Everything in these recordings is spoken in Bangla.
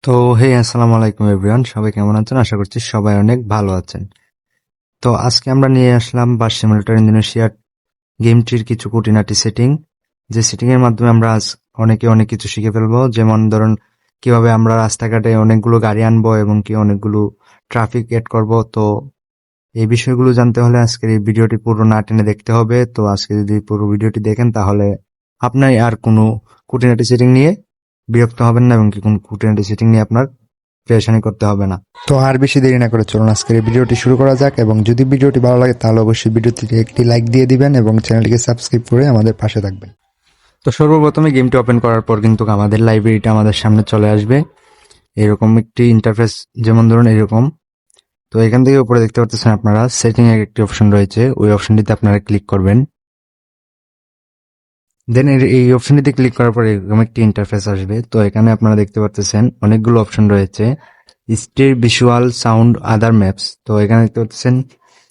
তো হে আসসালামু আলাইকুম এভরিওয়ান, সবাই কেমন আছেন? আশা করছি সবাই অনেক ভালো আছেন। তো আজকে আমরা নিয়ে আসলাম বাস সিমুলেটর ইন্দোনেশিয়ার গেমটির কিছু খুঁটিনাটি সেটিং, যে সেটিং এর মাধ্যমে আমরা আজ অনেক কিছু শিখে ফেলবো। যেমন ধরুন, কিভাবে আমরা রাস্তাঘাটে অনেকগুলো গাড়ি আনবো এবং কি অনেকগুলো ট্রাফিক এড করব। তো এই বিষয়গুলো জানতে হলে আজকের এই ভিডিওটি পুরো না টেনে দেখতে হবে। তো আজকে যদি পুরো ভিডিওটি দেখেন তাহলে আপনার আর কোনো খুঁটিনাটি সেটিং নিয়ে বিরক্ত হবেন না এবং কি কোনো খুঁটিনাটি সেটিং নিয়ে আপনার পেরেশানি করতে হবে না। তো আর বেশি দেরি না করে চলুন আজকের এই ভিডিওটি শুরু করা যাক। এবং যদি ভিডিওটি ভালো লাগে তাহলে অবশ্যই ভিডিওটিতে একটি লাইক দিয়ে দিবেন এবং চ্যানেলটিকে সাবস্ক্রাইব করে আমাদের পাশে থাকবেন। তো সর্বপ্রথমে গেমটি ওপেন করার পর কিন্তু আমাদের লাইব্রেরিটা আমাদের সামনে চলে আসবে। এরকম একটি ইন্টারফেস, যেমন ধরুন এরকম। তো এখান থেকে উপরে দেখতে পাচ্ছেন আপনারা সেটিং এর একটি অপশন রয়েছে, ওই অপশনটিতে আপনারা ক্লিক করবেন। দেন এই অপশনটিতে ক্লিক করার পর এরকম একটি ইন্টারফেস আসবে। তো এখানে আপনারা দেখতে পাচ্ছেন অনেকগুলো অপশন রয়েছে, স্টিল, ভিজুয়াল, সাউন্ড, আদার ম্যাপস। তো এখানে দেখতে পাচ্ছেন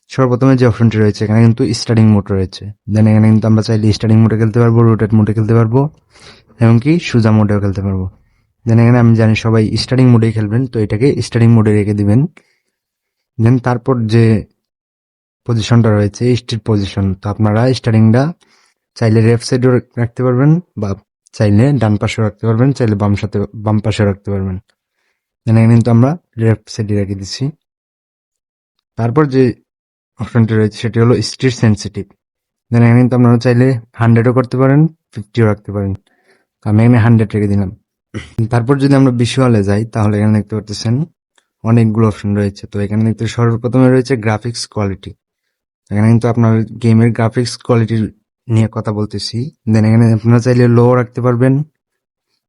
সর্বপ্রথমে যে অপশনটি রয়েছে এখানে কিন্তু স্টার্টিং মোড রয়েছে। দেন এখানে কিন্তু আমরা চাইলে স্টার্টিং মোডে খেলতে পারবো, রোটেট মোডে খেলতে পারবো, এমনকি সোজা মোডেও খেলতে পারবো। দেন এখানে আমি জানি সবাই স্টার্টিং মোডেই খেলবেন, তো এটাকে স্টার্টিং মোডে রেখে দিবেন। দেন তারপর যে পজিশনটা রয়েছে স্টিল পজিশন, তো আপনারা স্টার্টিংটা চাইলে লেফট সাইডেও রাখতে পারবেন বা চাইলে ডান পাশেও রাখতে পারবেন, চাইলে বাম পাশেও রাখতে পারবেন। এখানে কিন্তু আমরা লেফট সাইডে রেখে দিচ্ছি। তারপর যে অপশনটি রয়েছে সেটি হলো স্টিল সেন্সিটিভ। দেন এখানে কিন্তু আপনারা চাইলে 100ও করতে পারেন, 50ও রাখতে পারেন। তো আমি এখানে 100 রেখে দিলাম। তারপর যদি আমরা ভিজুয়ালে যাই তাহলে এখানে দেখতে পাচ্ছেন অনেকগুলো অপশন রয়েছে। তো এখানে দেখতে সর্বপ্রথমে রয়েছে গ্রাফিক্স কোয়ালিটি। এখানে কিন্তু আপনার গেমের গ্রাফিক্স কোয়ালিটি নিয়ে কথা বলতেছি। দেন এখানে আপনারা চাইলে লো রাখতে পারবেন,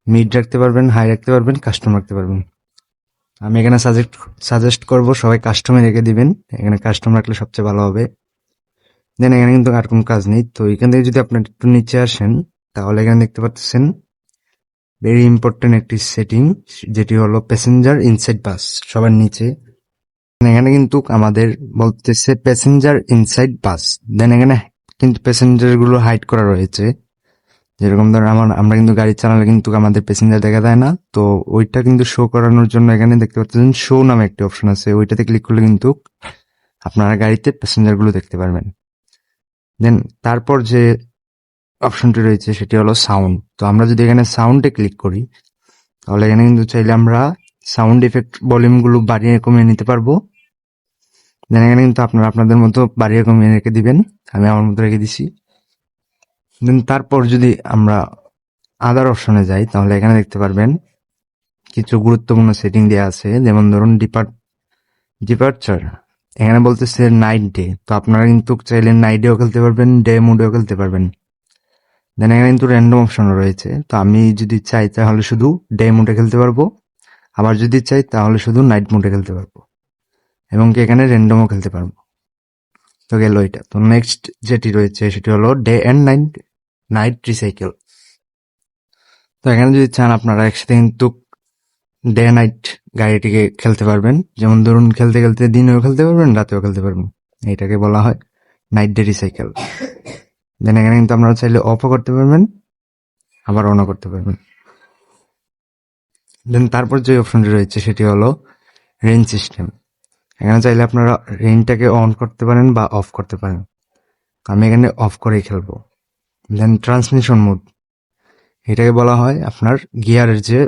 মিড রাখতে পারবেন, হাই রাখতে পারবেন, কাস্টম রাখতে পারবেন। আমি এখানে সাজেস্ট করব সবাই কাস্টমে রেখে দিবেন, এখানে কাস্টম রাখলে সবচেয়ে ভালো হবে। দেন এখানে কিন্তু আর কোনো কাজ নেই। তো এখান থেকে যদি আপনার একটু নিচে আসেন তাহলে এখানে দেখতে পাচ্ছেন ভেরি ইম্পর্টেন্ট একটি সেটিং, যেটি হলো প্যাসেঞ্জার ইনসাইড বাস, সবার নিচে। এখানে কিন্তু আমাদের বলতেছে প্যাসেঞ্জার ইনসাইড বাস। দেন এখানে কিন্তু প্যাসেঞ্জার গুলো হাইড করা রয়েছে। যেরকম ধর আমরা কিন্তু গাড়ি চালালে কিন্তু আমাদের প্যাসেঞ্জার দেখা যায় না, তো ওইটা কিন্তু শো করানোর জন্য এখানে দেখতে পাচ্ছেন শো নামে একটি অপশন আছে, ওইটাতে ক্লিক করলে কিন্তু আপনারা গাড়িতে প্যাসেঞ্জার গুলো দেখতে পারবেন। দেন তারপর যে অপশনটি রয়েছে সেটি হলো সাউন্ড। তো আমরা যদি এখানে সাউন্ডে ক্লিক করি তাহলে এখানে কিন্তু চাইলে আমরা সাউন্ড ইফেক্ট ভলিউম গুলো বাড়িয়ে কমিয়ে নিতে পারবো। দেন এখানে কিন্তু আপনারা আপনাদের মতো বাড়িয়ে কমিয়ে রেখে দিবেন, আমি আমার মতো রেখে দিছি। দেন তারপর যদি আমরা আদার অপশনে যাই তাহলে এখানে দেখতে পারবেন কিছু গুরুত্বপূর্ণ সেটিং দেওয়া আছে। যেমন ধরুন ডিপার্চার, এখানে বলতেছে নাইট ডে। তো আপনারা কিন্তু চাইলে নাইট ডেও খেলতে পারবেন, ডে মোডেও খেলতে পারবেন। দেন এখানে কিন্তু র্যান্ডম অপশনও রয়েছে। তো আমি যদি চাই তাহলে শুধু ডে মোডে খেলতে পারবো, আবার যদি চাই তাহলে শুধু নাইট মোডে খেলতে পারবো, এবং কি এখানে র্যান্ডমও খেলতে পারবো। তো গেল এটা। তো নেক্সট যেটি রয়েছে সেটি হলো ডে অ্যান্ড নাইট রিসাইকেল। তো এখানে যদি চান আপনারা একসাথে কিন্তু ডে নাইট গাড়িটিকে খেলতে পারবেন। যেমন ধরুন খেলতে খেলতে দিনেও খেলতে পারবেন, রাতেও খেলতে পারবেন, এটাকে বলা হয় নাইট ডে রিসাইকেল। দেন এখানে কিন্তু আপনারা চাইলে অফও করতে পারবেন, আবার অনও করতে পারবেন। দেন তারপর যে অপশনটি রয়েছে সেটি হলো রেঞ্জ সিস্টেম। এখানে চাইলে আপনারা রেঞ্জটাকে অন করতে পারেন বা অফ করতে পারেন, আমি এখানে অফ করেই খেলবো। দেন ট্রান্সমিশন মোড, এটাকে বলা হয় আপনার গিয়ারের যে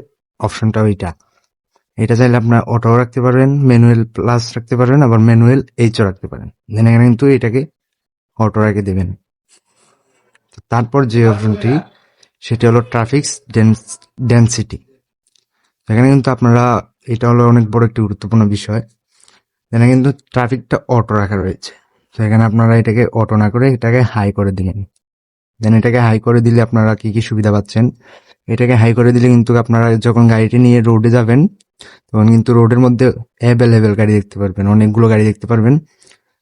অপশনটা ওইটা। এটা চাইলে আপনার অটো রাখতে পারবেন, ম্যানুয়াল প্লাস রাখতে পারবেন, আবার ম্যানুয়াল এইচও রাখতে পারেন। দেন এখানে কিন্তু এটাকে অটো রেখে দেবেন। তারপর যে অপশনটি সেটি হলো ট্রাফিক ডেন্সিটি। এখানে কিন্তু আপনারা, এটা হলো অনেক বড় একটি গুরুত্বপূর্ণ বিষয়, এখানে কিন্তু ট্রাফিকটা অটো রাখা রয়েছে। তো এখানে আপনারা এটাকে অটো না করে এটাকে হাই করে দিলেন। দেন এটাকে হাই করে দিলে আপনারা কি কি সুবিধা পাচ্ছেন, এটাকে হাই করে দিলে কিন্তু আপনারা যখন গাড়িটি নিয়ে রোডে যাবেন তখন কিন্তু রোডের মধ্যে অ্যাভেলেবেল গাড়ি দেখতে পারবেন, অনেকগুলো গাড়ি দেখতে পারবেন।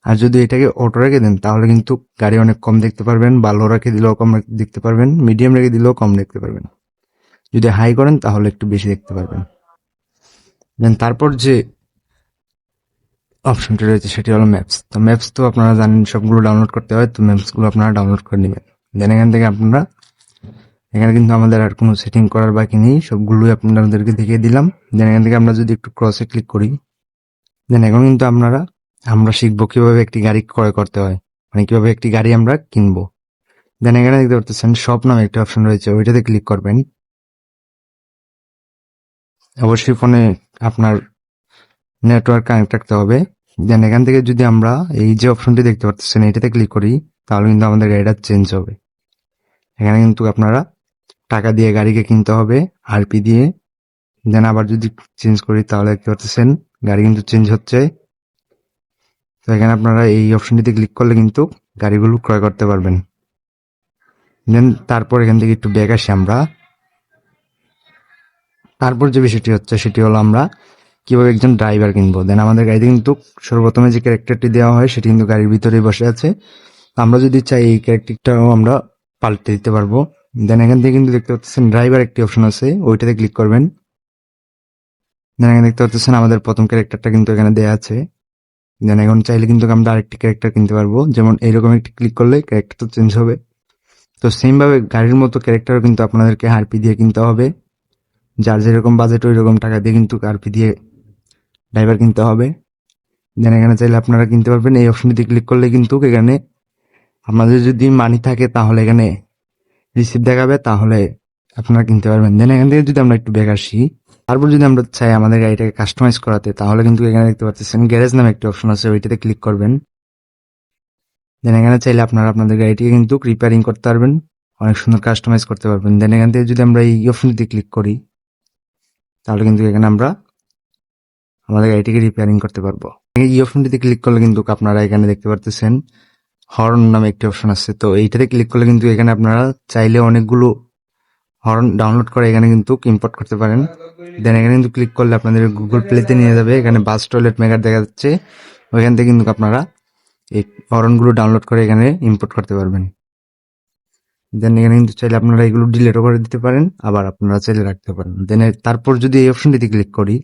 আর যদি এটাকে অটো রেখে দেন তাহলে কিন্তু গাড়ি অনেক কম দেখতে পারবেন, বা লো রেখে দিলেও কম দেখতে পারবেন, মিডিয়াম রেখে দিলেও কম দেখতে পারবেন। যদি হাই করেন তাহলে একটু বেশি দেখতে পারবেন। দেন তারপর যে অপশনটি রয়েছে সেটি হলো ম্যাপস। তো ম্যাপস তো আপনারা জানেন সবগুলো ডাউনলোড করতে হয়, তো ম্যাপসগুলো আপনারা ডাউনলোড করে নেবেন। দেন এখান থেকে আপনারা এখানে কিন্তু আমাদের আর কোনো সেটিং করার বাকি নেই, সবগুলোই আপনাদেরকে দেখিয়ে দিলাম। দেন এখান থেকে আমরা যদি একটু ক্রসে ক্লিক করি, দেন এখন কিন্তু আমরা শিখবো কিভাবে একটি গাড়ি ক্রয় করতে হয়, মানে কিভাবে একটি গাড়ি আমরা কিনবো। দেন এখানে দেখতে পাচ্ছেন শপ নামে একটা অপশন রয়েছে, ওইটাতে ক্লিক করবেন। অবশ্যই ফোনে আপনার নেটওয়ার্ক কানেক্ট রাখতে হবে। দেন এখান থেকে যদি আমরা এই যে অপশনটি দেখতে পাচ্ছেন এটাতে ক্লিক করি, তাহলে কিন্তু আমাদের গাড়িটা চেঞ্জ হবে। এখানে কিন্তু আপনারা টাকা দিয়ে গাড়িকে কিনতে হবে, আরপি দিয়ে। দেন আবার যদি চেঞ্জ করি তাহলে দেখতে পাচ্ছেন গাড়ি কিন্তু চেঞ্জ হচ্ছে। তো এখানে আপনারা এই অপশনটিতে ক্লিক করলে কিন্তু গাড়িগুলো ক্রয় করতে পারবেন। দেন তারপর এখান থেকে একটু ব্যাক আসি আমরা। তারপর যে বিষয়টি হচ্ছে সেটি হলো আমরা কিভাবে একজন ড্রাইভার কিনবো। দেন আমাদের গাড়িতে কিন্তু সর্বপ্রথমে যে ক্যারেক্টারটি দেওয়া হয় সেটি কিন্তু গাড়ির ভিতরেই বসে আছে। আমরা যদি চাই এই ক্যারেক্টারটাও আমরা পাল্টে দিতে পারবো। দেন এখান থেকে কিন্তু দেখতে পাচ্ছেন ড্রাইভার একটি অপশন আছে, ওইটাতে ক্লিক করবেন। দেন এখানে দেখতে পাচ্ছেন আমাদের প্রথম ক্যারেক্টারটা কিন্তু এখানে দেওয়া আছে। দেন এখন চাইলে কিন্তু আমরা আরেকটি ক্যারেক্টার কিনতে পারবো, যেমন এইরকম একটি ক্লিক করলে ক্যারেক্টার তো চেঞ্জ হবে। তো সেম ভাবে গাড়ির মতো ক্যারেক্টারও কিন্তু আপনাদেরকে আরপি দিয়ে কিনতে হবে। যার যেরকম বাজেট ওই রকম টাকা দিয়ে কিন্তু আরপি দিয়ে ড্রাইভার কিনতে হবে। দেন এখানে চাইলে আপনারা কিনতে পারবেন। এই অপশনটিতে ক্লিক করলে কিন্তু এখানে আপনাদের যদি মানি থাকে তাহলে এখানে রিসিপ্ট দেখাবে, তাহলে আপনারা কিনতে পারবেন। দেন এখান থেকে যদি আমরা একটু ব্যাক আসি, তারপর যদি আমরা চাই আমাদের গাড়িটাকে কাস্টমাইজ করাতে, তাহলে কিন্তু এখানে দেখতে পাচ্ছেন গ্যারেজ নামে একটি অপশন আছে, ওইটাতে ক্লিক করবেন। দেন এখানে চাইলে আপনারা আপনাদের গাড়িটিকে কিন্তু রিপেয়ারিং করতে পারবেন, অনেক সুন্দর কাস্টমাইজ করতে পারবেন। দেন এখান থেকে যদি আমরা এই অপশনটিতে ক্লিক করি, তাহলে কিন্তু এখানে আমরা আমাদের গাড়িটিকে রিপেয়ারিং করতে পারবো। এই অপশনটিতে ক্লিক করলে কিন্তু আপনারা এখানে দেখতে পারতেছেন হর্ন নামে একটি অপশন আছে, তো এইটাতে ক্লিক করলে কিন্তু এখানে আপনারা চাইলে অনেকগুলো হর্ন ডাউনলোড করে এখানে কিন্তু ইম্পোর্ট করতে পারেন। দেন এখানে কিন্তু ক্লিক করলে আপনাদের গুগল প্লেতে নিয়ে যাবে, এখানে বাস টয়লেট মেকার দেখা যাচ্ছে, ওইখান থেকে কিন্তু আপনারা এই হর্নগুলো ডাউনলোড করে এখানে ইম্পোর্ট করতে পারবেন। দেন এখানে কিন্তু চাইলে আপনারা এগুলো ডিলিটও করে দিতে পারেন, আবার আপনারা চাইলে রাখতে পারেন। দেন তারপর যদি এই অপশনটিতে ক্লিক করি,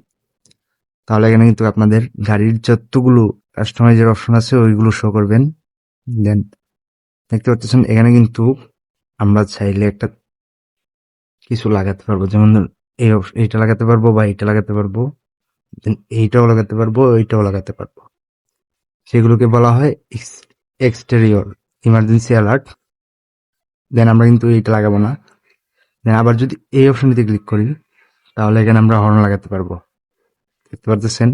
তাহলে এখানে কিন্তু আপনাদের গাড়ির যতগুলো কাস্টমাইজের অপশন আছে ওইগুলো শো করবেন। দেন দেখতে পাচ্ছেন এখানে কিন্তু আমরা চাইলে একটা কিছু লাগাতে পারবো, যেমন ধরুন এইটা লাগাতে পারবো বা এইটা লাগাতে পারবো, দেন এইটাও লাগাতে পারবো, এইটাও লাগাতে পারবো। সেগুলোকে বলা হয় এক্সটেরিয়র ইমার্জেন্সি অ্যালার্ট। দেন আমরা কিন্তু এইটা লাগাবো না। দেন আবার যদি এই অপশনটিতে ক্লিক করি, তাহলে এখানে আমরা হর্ন লাগাতে পারবো। দেখতে পারতেছেন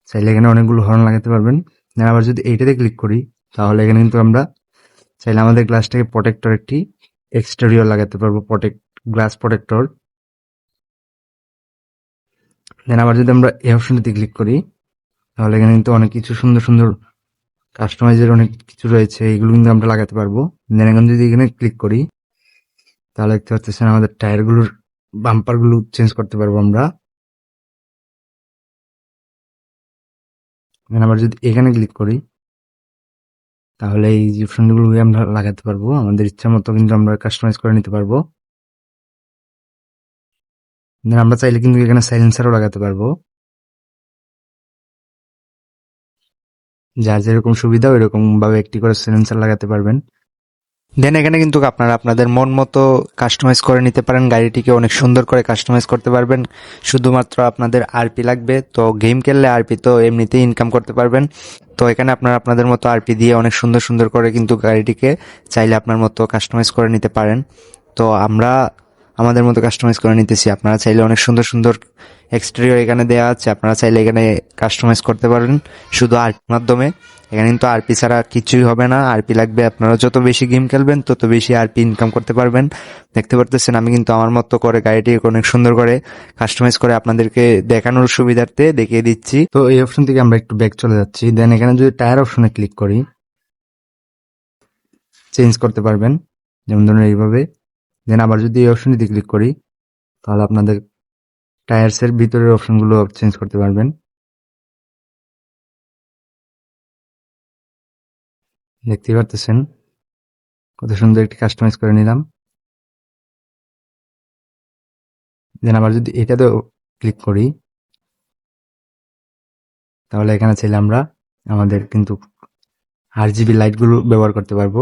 চাইলে এখানে অনেকগুলো হর্ন লাগাতে পারবেন। দেন আবার যদি এইটাতে ক্লিক করি, তাহলে এখানে কিন্তু আমরা চাইলে আমাদের গ্লাসটাকে প্রোটেক্টর একটি এক্সটেরিয়র লাগাতে পারবো, গ্লাস প্রোটেক্টর। দেন আবার যদি আমরা এই অপশনটিতে ক্লিক করি, তাহলে এখানে কিন্তু অনেক কিছু সুন্দর সুন্দর কাস্টমাইজের অনেক কিছু রয়েছে, এগুলো কিন্তু আমরা লাগাতে পারবো। দেন এখন যদি এখানে ক্লিক করি, তাহলে দেখতে পাচ্ছেন আমাদের টায়ারগুলোর বাম্পারগুলো চেঞ্জ করতে পারবো আমরা। দেন আবার যদি এখানে ক্লিক করি, তাহলে এই যে অপশনগুলো আমরা লাগাতে পারবো, আমাদের ইচ্ছা মতো কিন্তু আমরা কাস্টমাইজ করে নিতে পারবো। দেন আমরা চাইলে কিন্তু এখানে সাইলেন্সারও লাগাতে পারবো, যার যেরকম সুবিধা ওইরকম ভাবে একটি করে সাইলেন্সার লাগাতে পারবেন। দেন এখানে কিন্তু আপনারা আপনাদের মন মতো কাস্টমাইজ করে নিতে পারেন, গাড়িটিকে অনেক সুন্দর করে কাস্টমাইজ করতে পারবেন। শুধুমাত্র আপনাদের আরপি লাগবে, তো গেম খেললে আরপি তো এমনিতেই ইনকাম করতে পারবেন। তো এখানে আপনারা আপনাদের মতো আরপি দিয়ে অনেক সুন্দর সুন্দর করে কিন্তু গাড়িটিকে চাইলে আপনার মতো কাস্টমাইজ করে নিতে পারেন। তো আমরা আমাদের মতো কাস্টমাইজ করে নিতেছি, আপনারা চাইলে অনেক সুন্দর সুন্দর এক্সটেরিয়র এখানে দেওয়া আছে, আপনারা চাইলে এখানে কাস্টমাইজ করতে পারেন শুধু আরপির মাধ্যমে। এখানে কিন্তু আরপি ছাড়া কিছুই হবে না, আরপি লাগবে। আপনারা যত বেশি গেম খেলবেন তত বেশি আরপি ইনকাম করতে পারবেন। দেখতে পারতেছেন আমি কিন্তু আমার মতো করে গাড়িটিকে অনেক সুন্দর করে কাস্টমাইজ করে আপনাদেরকে দেখানোর সুবিধার্থে দেখিয়ে দিচ্ছি। তো এই অপশন থেকে আমরা একটু ব্যাক চলে যাচ্ছি। দেন এখানে যদি টায়ার অপশনে ক্লিক করি, চেঞ্জ করতে পারবেন, যেমন ধরুন এইভাবে। দেন আবার যদি এই অপশনটিতে ক্লিক করি, তাহলে আপনাদের টায়ার্সের ভিতরের অপশনগুলো চেঞ্জ করতে পারবেন। দেখতে পারতেছেন কত সুন্দর একটি কাস্টমাইজ করে নিলাম। দেন আবার যদি এটাতেও ক্লিক করি, তাহলে এখানে চাইলে আমরা আমাদের কিন্তু RGB লাইটগুলো ব্যবহার করতে পারবো।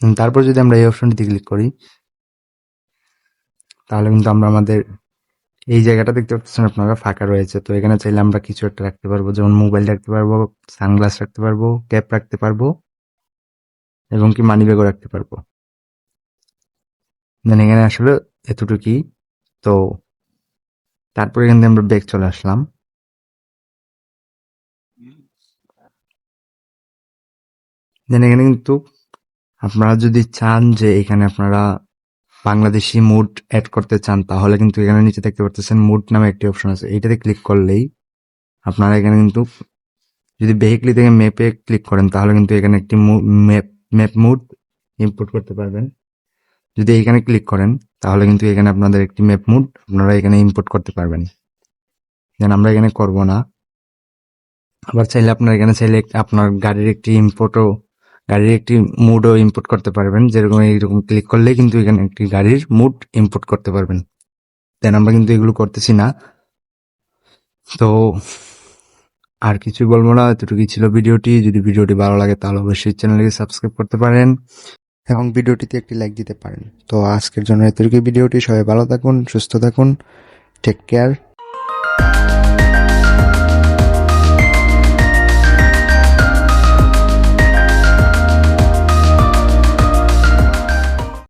তারপর যদি আমরা এই অপশনটিতে ক্লিক করি, তাহলে কিন্তু আমরা আমাদের এই জায়গাটা দেখতে পাচ্ছেন আপনারা ফাঁকা রয়েছে। তো এখানে চাইলে আমরা কিছু একটা রাখতে পারবো, যেমন মোবাইল রাখতে পারবো, সানগ্লাস রাখতে পারবো, ক্যাপ রাখতে পারবো এবং কি মানি ব্যাগও রাখতে পারবো। দেন এখানে আসলে এতটুকুই। তো তারপর এখান থেকে আমরা ব্যাক চলে আসলাম। দেন এখানে কিন্তু আপনারা যদি চান যে এখানে আপনারা বাংলাদেশি মুড অ্যাড করতে চান, তাহলে কিন্তু এখানে নিচে দেখতে পাচ্ছেন মুড নামে একটি অপশন আছে। এইটাতে ক্লিক করলেই আপনারা এখানে কিন্তু যদি ভেহিকলি থেকে ম্যাপে ক্লিক করেন, তাহলে কিন্তু এখানে একটি ম্যাপ মুড ইম্পোর্ট করতে পারবেন। যদি এখানে ক্লিক করেন, তাহলে কিন্তু এখানে আপনাদের একটি ম্যাপ মুড আপনারা এখানে ইম্পোর্ট করতে পারবেন। দেন আমরা এখানে করব না। আবার চাইলে আপনারা এখানে চাইলে আপনার গাড়ির একটি মুডও ইম্পোর্ট করতে পারবেন। যেরকম এইরকম ক্লিক করলে কিন্তু এখানে একটি গাড়ির মুড ইম্পোর্ট করতে পারবেন। দেন আমরা কিন্তু এগুলো করতেছি না। তো আর কিছুই বলবো না, এতটুকুই ছিল ভিডিওটি। যদি ভিডিওটি ভালো লাগে তাহলে অবশ্যই চ্যানেলকে সাবস্ক্রাইব করতে পারেন এবং ভিডিওটিতে একটি লাইক দিতে পারেন। তো আজকের জন্য এতটুকুই ভিডিওটি। সবাই ভালো থাকুন, সুস্থ থাকুন, টেক কেয়ার।